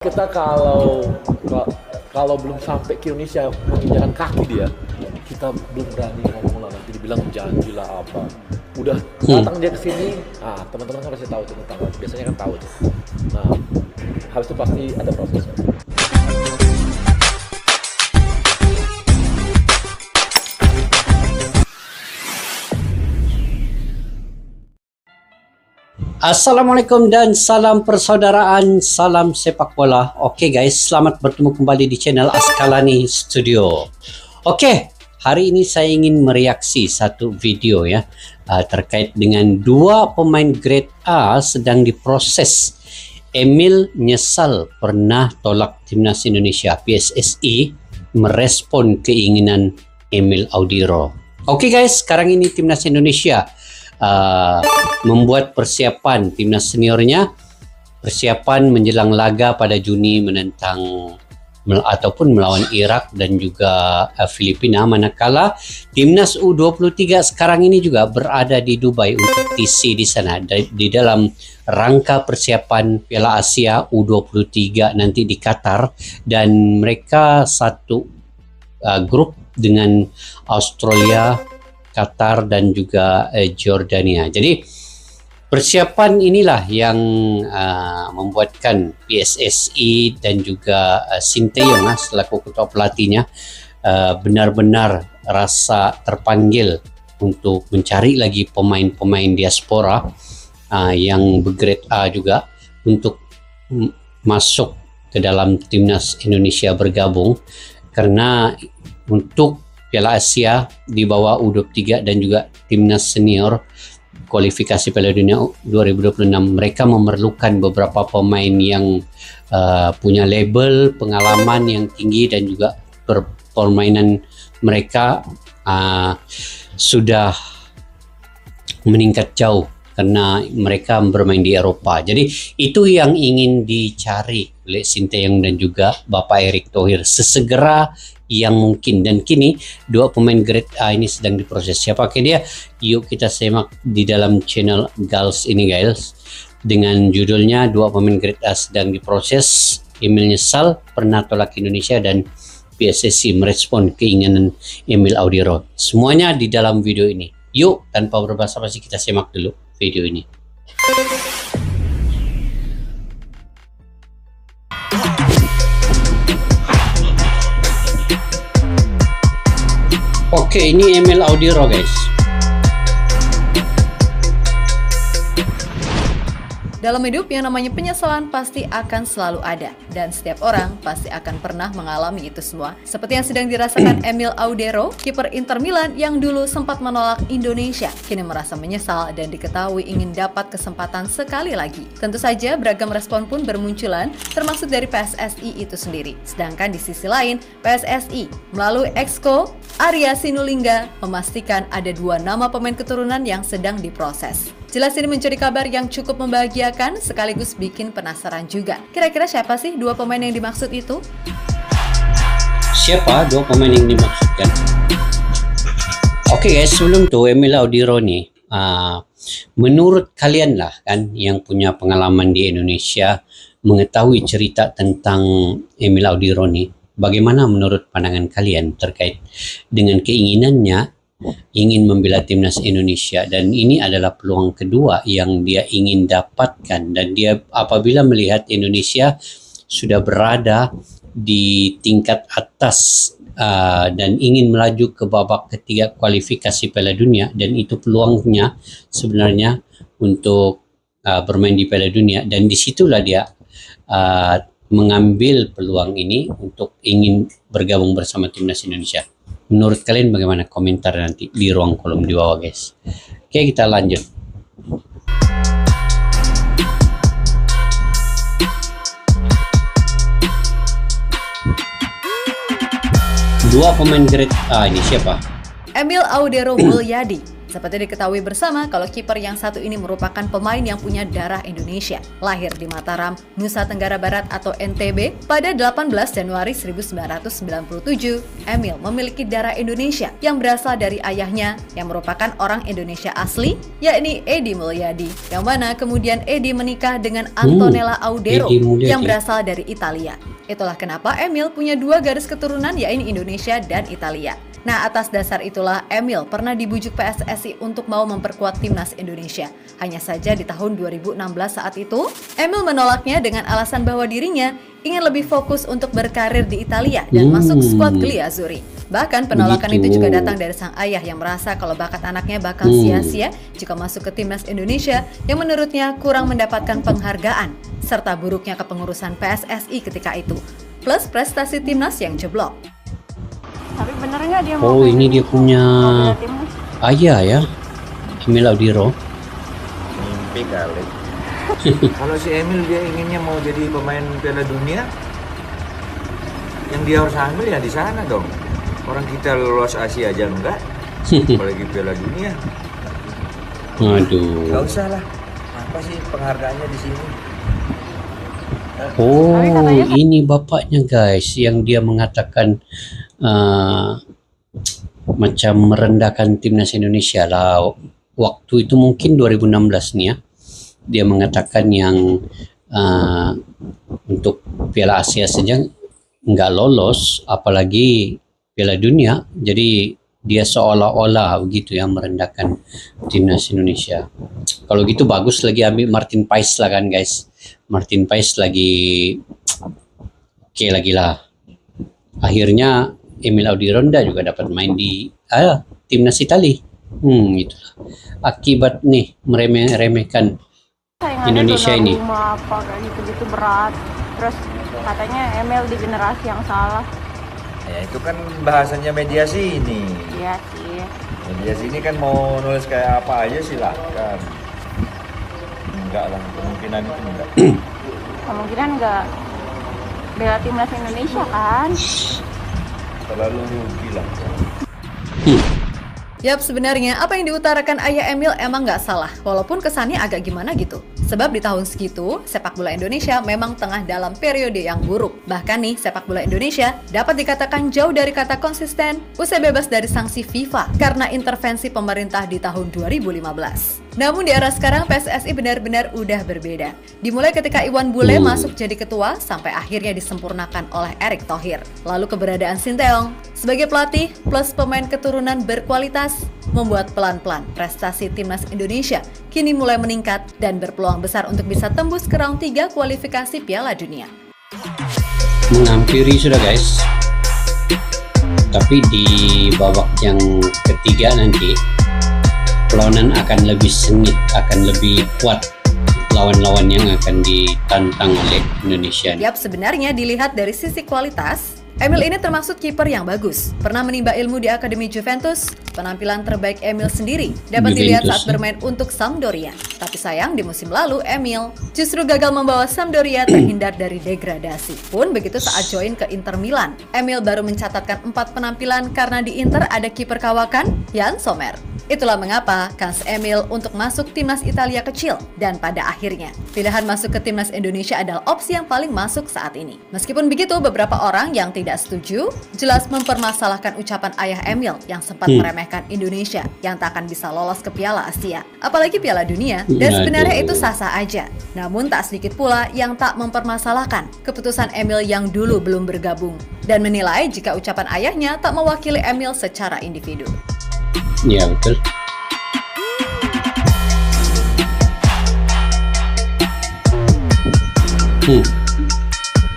kita kalau belum sampai ke Indonesia menginjakan kaki dia, kita belum berani ngomong lah, nanti dibilang janji lah apa. Udah datang dia ke sini, teman-teman kan pasti tahu tuh tentang, biasanya kan tahu tuh. Nah, habis itu pasti ada prosesnya. Assalamualaikum dan salam persaudaraan, salam sepak bola. Oke guys, selamat bertemu kembali di channel Askalani Studio. Oke, hari ini saya ingin mereaksi satu video ya terkait dengan dua pemain grade A sedang diproses. Emil nyesal pernah tolak timnas Indonesia. PSSI merespon keinginan Emil Audiro. Oke guys, sekarang ini timnas Indonesia membuat persiapan timnas seniornya, persiapan menjelang laga pada Juni menentang ataupun melawan Irak dan juga Filipina, manakala timnas U23 sekarang ini juga berada di Dubai untuk TC di sana di dalam rangka persiapan Piala Asia U23 nanti di Qatar, dan mereka satu grup dengan Australia, Qatar dan juga Jordania. Jadi persiapan inilah yang membuatkan PSSI dan juga Sinteyong selaku ketua pelatihnya benar-benar rasa terpanggil untuk mencari lagi pemain-pemain diaspora yang bergrade A juga untuk masuk ke dalam timnas Indonesia bergabung, karena untuk Piala Asia di bawah U23 dan juga timnas senior kualifikasi Piala Dunia 2026, mereka memerlukan beberapa pemain yang punya label pengalaman yang tinggi dan juga permainan mereka sudah meningkat jauh karena mereka bermain di Eropa. Jadi itu yang ingin dicari oleh Sinteyong dan juga Bapak Erick Thohir sesegera yang mungkin, dan kini dua pemain grade A ini sedang diproses. Siapakah dia? Yuk kita semak di dalam channel Gals ini guys, dengan judulnya dua pemain grade A sedang diproses, Emil nyesal pernah tolak Indonesia, dan PSSI merespon keinginan Emil Audiro. Semuanya di dalam video ini. Yuk tanpa berbasa-basi kita semak dulu video ini. Oke, ini Emil Audiro guys. Dalam hidup yang namanya penyesalan pasti akan selalu ada, dan setiap orang pasti akan pernah mengalami itu semua. Seperti yang sedang dirasakan Emil Audiro, kiper Inter Milan yang dulu sempat menolak Indonesia, kini merasa menyesal dan diketahui ingin dapat kesempatan sekali lagi. Tentu saja beragam respon pun bermunculan, termasuk dari PSSI itu sendiri. Sedangkan di sisi lain, PSSI melalui Exco Arya Sinulinga memastikan ada dua nama pemain keturunan yang sedang diproses. Jelas ini mencuri kabar yang cukup membahagiakan sekaligus bikin penasaran juga. Kira-kira siapa sih dua pemain yang dimaksud itu? Siapa dua pemain yang dimaksudkan? Oke guys, sebelum itu Emil Audiro nih, menurut kalian lah kan yang punya pengalaman di Indonesia, mengetahui cerita tentang Emil Audiro nih, bagaimana menurut pandangan kalian terkait dengan keinginannya ingin membela timnas Indonesia, dan ini adalah peluang kedua yang dia ingin dapatkan, dan dia apabila melihat Indonesia sudah berada di tingkat atas dan ingin melaju ke babak ketiga kualifikasi Piala Dunia, dan itu peluangnya sebenarnya untuk bermain di Piala Dunia, dan disitulah dia mengambil peluang ini untuk ingin bergabung bersama timnas Indonesia. Menurut kalian bagaimana? Komentar nanti di ruang kolom di bawah guys. Oke, kita lanjut. Dua pemain grade A ini siapa? Emil Audiro Mulyadi Seperti diketahui bersama kalau kiper yang satu ini merupakan pemain yang punya darah Indonesia. Lahir di Mataram, Nusa Tenggara Barat atau NTB pada 18 Januari 1997, Emil memiliki darah Indonesia yang berasal dari ayahnya yang merupakan orang Indonesia asli, yakni Edi Mulyadi, yang mana kemudian Edi menikah dengan Antonella Audero Edi Mulyadi. yang berasal dari Italia. Itulah kenapa Emil punya dua garis keturunan, yakni Indonesia dan Italia. Nah, atas dasar itulah Emil pernah dibujuk PSSI untuk mau memperkuat timnas Indonesia. Hanya saja di tahun 2016 saat itu, Emil menolaknya dengan alasan bahwa dirinya ingin lebih fokus untuk berkarir di Italia dan masuk skuad Gliazzurri. Bahkan penolakan itu juga datang dari sang ayah yang merasa kalau bakat anaknya bakal sia-sia jika masuk ke timnas Indonesia yang menurutnya kurang mendapatkan penghargaan, serta buruknya kepengurusan PSSI ketika itu, plus prestasi timnas yang jeblok. Tapi bener nggak dia mau? Oh, ini dia punya bela timnas? ayah ya, Emil Audero. Mimpi kali. Kalau si Emil dia inginnya mau jadi pemain Piala Dunia, yang dia harus ambil ya di sana dong. Orang kita lolos Asia aja enggak, apalagi Piala Dunia. Aduh. Gak usah lah. Apa sih penghargaannya di sini? Oh, ini bapaknya guys, yang dia mengatakan macam merendahkan timnas Indonesia lah. Waktu itu mungkin 2016 nih ya, dia mengatakan yang untuk Piala Asia saja nggak lolos, apalagi Piala Dunia. Jadi dia seolah-olah begitu ya merendahkan timnas Indonesia. Kalau gitu bagus lagi ambil Martin Paes lah kan guys. Martin Paes lagi oke lagi lah. Akhirnya Emil Audero juga dapat main di timnas Italia. Itulah akibat nih meremehkan Saingannya Indonesia ini. Donnarumma apa kayak gitu-gitu berat. Terus katanya Emil di generasi yang salah. Ya itu kan bahasanya mediasi ini. Iya sih. Mediasi ini kan mau nulis kayak apa aja silakan. Enggak lah, kemungkinan itu enggak. Kemungkinan nggak bela timnas Indonesia kan? Terlalu rugi lah. Yap, sebenarnya apa yang diutarakan ayah Emil emang nggak salah, walaupun kesannya agak gimana gitu. Sebab di tahun segitu, sepak bola Indonesia memang tengah dalam periode yang buruk. Bahkan nih, sepak bola Indonesia dapat dikatakan jauh dari kata konsisten, usai bebas dari sanksi FIFA karena intervensi pemerintah di tahun 2015. Namun di era sekarang PSSI benar-benar udah berbeda. Dimulai ketika Iwan Bule masuk jadi ketua sampai akhirnya disempurnakan oleh Erick Thohir. Lalu keberadaan Sinteyong sebagai pelatih plus pemain keturunan berkualitas membuat pelan-pelan prestasi timnas Indonesia kini mulai meningkat dan berpeluang besar untuk bisa tembus ke round 3 kualifikasi Piala Dunia. Menghampiri sudah guys. Tapi di babak yang ketiga nanti perlawanan akan lebih sengit, akan lebih kuat lawan-lawan yang akan ditantang oleh Indonesia. Yap, sebenarnya dilihat dari sisi kualitas, Emil ini termasuk kiper yang bagus. Pernah menimba ilmu di Akademi Juventus, penampilan terbaik Emil sendiri dapat dilihat saat bermain untuk Sampdoria. Tapi sayang di musim lalu Emil justru gagal membawa Sampdoria terhindar dari degradasi. Pun begitu saat join ke Inter Milan, Emil baru mencatatkan 4 penampilan karena di Inter ada kiper kawakan, Yann Sommer. Itulah mengapa kans Emil untuk masuk timnas Italia kecil dan pada akhirnya pilihan masuk ke timnas Indonesia adalah opsi yang paling masuk saat ini. Meskipun begitu, beberapa orang yang tidak setuju jelas mempermasalahkan ucapan ayah Emil yang sempat meremehkan Indonesia yang tak akan bisa lolos ke Piala Asia, apalagi Piala Dunia, dan sebenarnya itu sah-sah aja. Namun tak sedikit pula yang tak mempermasalahkan keputusan Emil yang dulu belum bergabung dan menilai jika ucapan ayahnya tak mewakili Emil secara individu. Ya betul.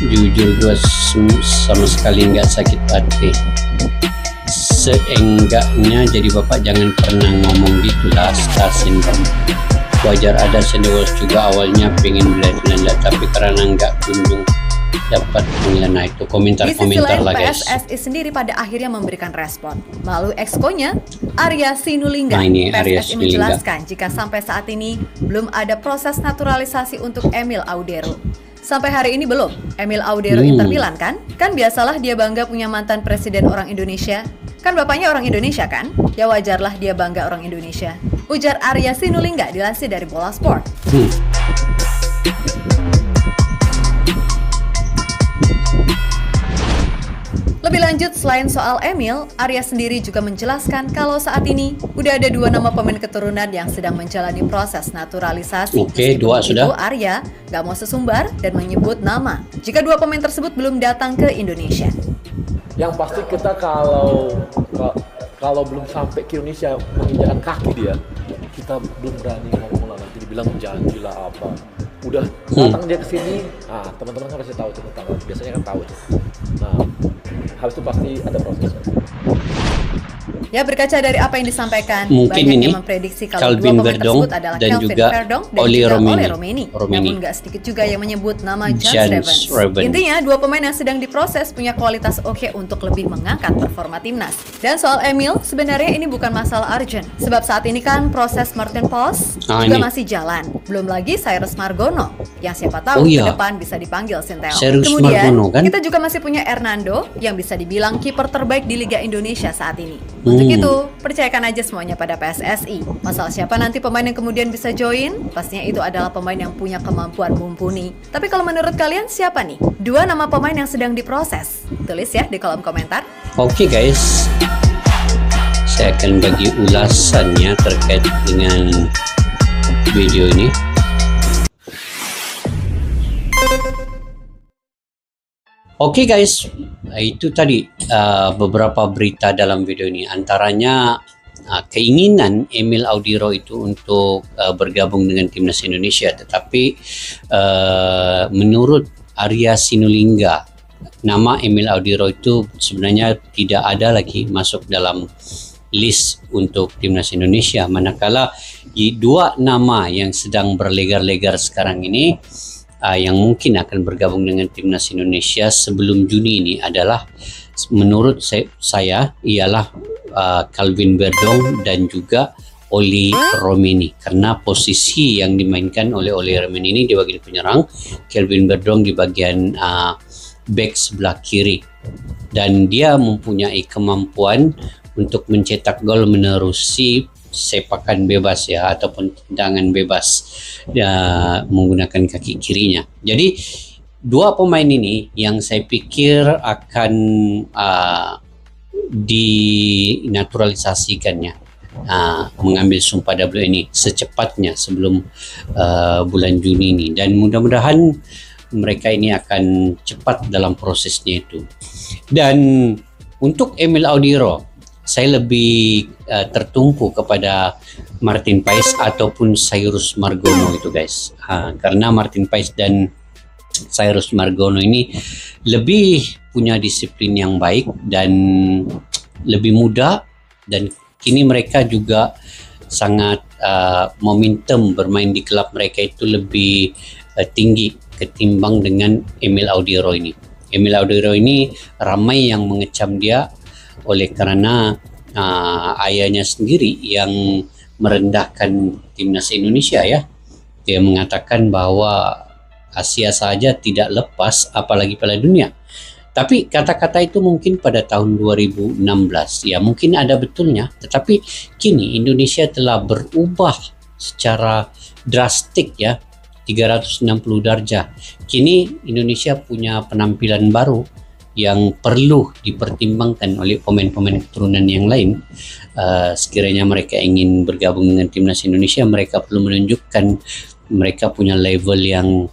Jujur gue sama sekali nggak sakit hati. Seenggaknya jadi bapak jangan pernah ngomong gitulah, star syndrome. Wajar ada sendiri juga awalnya pengen bela Belanda tapi karena nggak kunjung dapat panggilan. Nah itu komentar-komentar lah guys. PSSI sendiri pada akhirnya memberikan respon melalui exco-nya Arya Sinulinga. Nah, ini Arya PSSI Sinulinga menjelaskan jika sampai saat ini belum ada proses naturalisasi untuk Emil Audero. Sampai hari ini belum. Emil Audero Inter Milan kan? Kan biasalah dia bangga punya mantan presiden orang Indonesia. Kan bapaknya orang Indonesia kan? Ya wajarlah dia bangga orang Indonesia. Ujar Arya Sinulinga dilansir dari Bola Sport. Lebih lanjut, selain soal Emil, Arya sendiri juga menjelaskan kalau saat ini udah ada 2 nama pemain keturunan yang sedang menjalani proses naturalisasi. Oke, 2 sudah. Arya gak mau sesumbar dan menyebut nama jika 2 pemain tersebut belum datang ke Indonesia. Yang pasti kita kalau belum sampai ke Indonesia menginjakan kaki dia, kita belum berani ngomong lah, nanti dibilang janji lah apa. Udah datang dia ke sini, teman-teman kan pasti tahu tuh tentang, biasanya kan tahu tuh. Nah, habis itu pasti ada proses. Ya, berkaca dari apa yang disampaikan, mungkin banyak ini yang memprediksi kalau 2 Calvin pemain Verdong tersebut adalah dan Calvin juga Verdong dan Oli juga Romeni. Ole Romeni. Namun gak sedikit juga yang menyebut nama Jans Revens. Intinya 2 pemain yang sedang diproses punya kualitas oke untuk lebih mengangkat performa timnas. Dan soal Emil, sebenarnya ini bukan masalah urgent. Sebab saat ini kan proses Martin Pos juga masih jalan. Belum lagi Cyrus Margono, yang siapa tahu ke depan bisa dipanggil Sinteyong. Kemudian Margono, kan? kita juga masih punya Hernando yang bisa dibilang kiper terbaik di Liga Indonesia saat ini. Untuk itu, percayakan aja semuanya pada PSSI. Masalah siapa nanti pemain yang kemudian bisa join, pastinya itu adalah pemain yang punya kemampuan mumpuni. Tapi kalau menurut kalian siapa nih 2 nama pemain yang sedang diproses? Tulis ya di kolom komentar. Oke guys, saya akan bagi ulasannya terkait dengan video ini. Oke guys, itu tadi beberapa berita dalam video ini. Antaranya keinginan Emil Audiro itu untuk bergabung dengan timnas Indonesia, tetapi menurut Arya Sinulinga, nama Emil Audiro itu sebenarnya tidak ada lagi masuk dalam list untuk timnas Indonesia. Manakala 2 nama yang sedang berlegar-legar sekarang ini yang mungkin akan bergabung dengan timnas Indonesia sebelum Juni ini adalah, menurut saya ialah Calvin Verdong dan juga Oli Romeni, karena posisi yang dimainkan oleh Oli Romeni ini di bagian penyerang, Calvin Verdong di bagian back sebelah kiri, dan dia mempunyai kemampuan untuk mencetak gol menerusi sepakan bebas ya, ataupun tendangan bebas menggunakan kaki kirinya. Jadi 2 pemain ini yang saya pikir akan dinaturalisasikannya, mengambil sumpah WNI secepatnya sebelum bulan Juni ini, dan mudah-mudahan mereka ini akan cepat dalam prosesnya itu. Dan untuk Emil Audiro, saya lebih tertumpu kepada Martin Paes ataupun Cyrus Margono itu guys, karena Martin Paes dan Cyrus Margono ini lebih punya disiplin yang baik dan lebih muda, dan kini mereka juga sangat momentum bermain di klub mereka itu lebih tinggi ketimbang dengan Emil Audiro ini. Emil Audiro ini ramai yang mengecam dia oleh karena ayahnya sendiri yang merendahkan timnas Indonesia ya. Dia mengatakan bahwa Asia saja tidak lepas apalagi Piala Dunia. Tapi kata-kata itu mungkin pada tahun 2016 ya, mungkin ada betulnya, tetapi kini Indonesia telah berubah secara drastik ya, 360 derajat. Kini Indonesia punya penampilan baru yang perlu dipertimbangkan oleh pemain-pemain keturunan yang lain. Sekiranya mereka ingin bergabung dengan timnas Indonesia, mereka perlu menunjukkan mereka punya level yang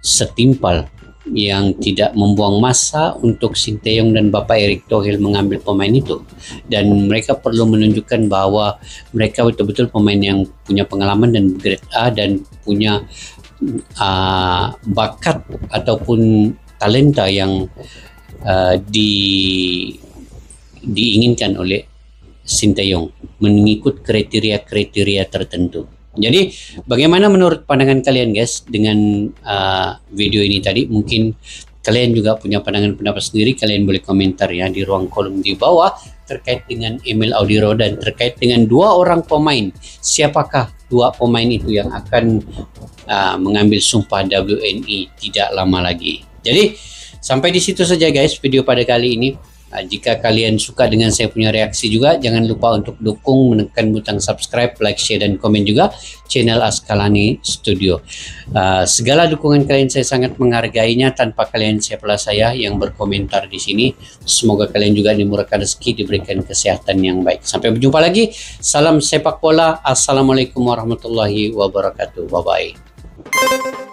setimpal, yang tidak membuang masa untuk Sinteyong dan Bapak Erick Thohir mengambil pemain itu, dan mereka perlu menunjukkan bahwa mereka betul-betul pemain yang punya pengalaman dan grade A dan punya bakat ataupun talenta yang diinginkan oleh Sinteyong, mengikut kriteria-kriteria tertentu. Jadi bagaimana menurut pandangan kalian guys dengan video ini tadi? Mungkin kalian juga punya pandangan pendapat sendiri, kalian boleh komentar ya di ruang kolom di bawah terkait dengan Emil Audiro dan terkait dengan 2 orang pemain. Siapakah 2 pemain itu yang akan mengambil sumpah WNI tidak lama lagi? Jadi sampai di situ saja guys video pada kali ini. Jika kalian suka dengan saya punya reaksi juga, jangan lupa untuk dukung, menekan butang subscribe, like, share, dan komen juga channel Askalani Studio. Segala dukungan kalian saya sangat menghargainya. Tanpa kalian siapalah saya yang berkomentar di sini. Semoga kalian juga dimurahkan rezeki, diberikan kesehatan yang baik. Sampai berjumpa lagi. Salam sepak bola. Assalamualaikum warahmatullahi wabarakatuh. Bye-bye.